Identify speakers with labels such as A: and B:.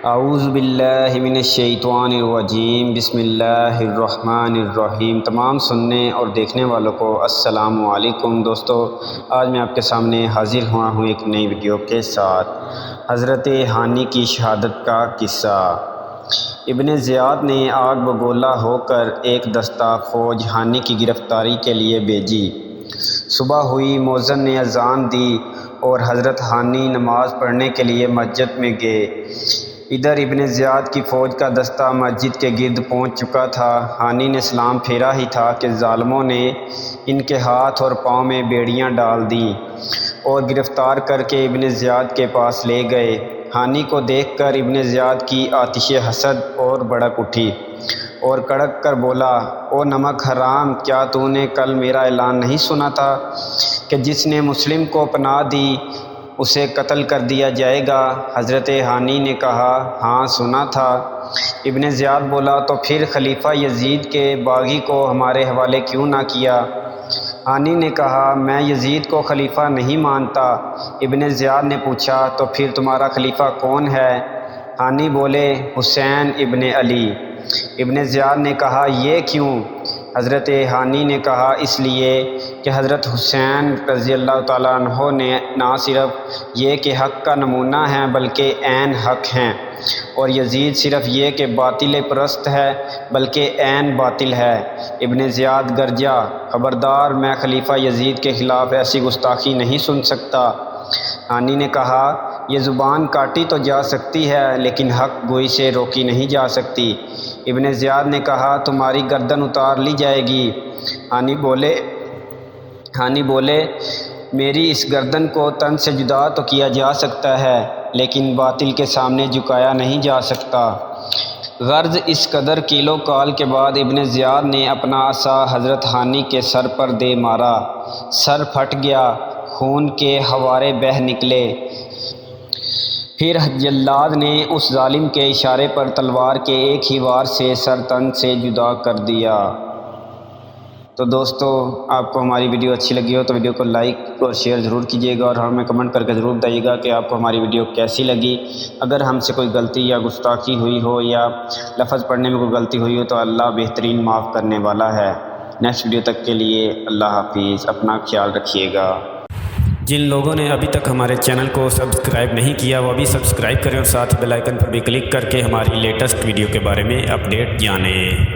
A: اعوذ باللہ من الشیطان الرجیم، بسم اللہ الرحمن الرحیم۔ تمام سننے اور دیکھنے والوں کو السلام علیکم۔ دوستو، آج میں آپ کے سامنے حاضر ہوا ہوں ایک نئی ویڈیو کے ساتھ۔ حضرت ہانی کی شہادت کا قصہ۔ ابن زیاد نے آگ بگولا ہو کر ایک دستہ فوج ہانی کی گرفتاری کے لیے بھیجی۔ صبح ہوئی، مؤذن نے اذان دی اور حضرت ہانی نماز پڑھنے کے لیے مسجد میں گئے۔ ادھر ابن زیاد کی فوج کا دستہ مسجد کے گرد پہنچ چکا تھا۔ ہانی نے سلام پھیرا ہی تھا کہ ظالموں نے ان کے ہاتھ اور پاؤں میں بیڑیاں ڈال دیں اور گرفتار کر کے ابن زیاد کے پاس لے گئے۔ ہانی کو دیکھ کر ابن زیاد کی آتش حسد اور بھڑک اٹھی اور کڑک کر بولا، او نمک حرام، کیا تو نے کل میرا اعلان نہیں سنا تھا کہ جس نے مسلم کو پناہ دی اسے قتل کر دیا جائے گا؟ حضرت ہانی نے کہا، ہاں سنا تھا۔ ابن زیاد بولا، تو پھر خلیفہ یزید کے باغی کو ہمارے حوالے کیوں نہ کیا؟ ہانی نے کہا، میں یزید کو خلیفہ نہیں مانتا۔ ابن زیاد نے پوچھا، تو پھر تمہارا خلیفہ کون ہے؟ ہانی بولے، حسین ابن علی۔ ابن زیاد نے کہا، یہ کیوں؟ حضرت ہانی نے کہا، اس لیے کہ حضرت حسین رضی اللہ تعالیٰ عنہ نے نہ صرف یہ کہ حق کا نمونہ ہیں بلکہ عین حق ہیں، اور یزید صرف یہ کہ باطل پرست ہے بلکہ عین باطل ہے۔ ابن زیاد گرجا، خبردار، میں خلیفہ یزید کے خلاف ایسی گستاخی نہیں سن سکتا۔ ہانی نے کہا، یہ زبان کاٹی تو جا سکتی ہے لیکن حق گوئی سے روکی نہیں جا سکتی۔ ابن زیاد نے کہا، تمہاری گردن اتار لی جائے گی۔ ہانی بولے، میری اس گردن کو تن سے جدا تو کیا جا سکتا ہے لیکن باطل کے سامنے جھکایا نہیں جا سکتا۔ غرض اس قدر کیلو کال کے بعد ابن زیاد نے اپنا عصا حضرت ہانی کے سر پر دے مارا۔ سر پھٹ گیا، خون کے پھوارے بہہ نکلے۔ پھر جلاد نے اس ظالم کے اشارے پر تلوار کے ایک ہی وار سے سر تن سے جدا کر دیا۔ تو دوستو، آپ کو ہماری ویڈیو اچھی لگی ہو تو ویڈیو کو لائک اور شیئر ضرور کیجیے گا، اور ہمیں کمنٹ کر کے ضرور بتائیے گا کہ آپ کو ہماری ویڈیو کیسی لگی۔ اگر ہم سے کوئی غلطی یا گستاخی ہوئی ہو یا لفظ پڑھنے میں کوئی غلطی ہوئی ہو تو اللہ بہترین معاف کرنے والا ہے۔ نیکسٹ ویڈیو تک کے لیے اللہ حافظ، اپنا خیال رکھیے گا۔
B: جن لوگوں نے ابھی تک ہمارے چینل کو سبسکرائب نہیں کیا وہ ابھی سبسکرائب کریں اور ساتھ بیل آئیکن پر بھی کلک کر کے ہماری لیٹسٹ ویڈیو کے بارے میں اپڈیٹ جانیں۔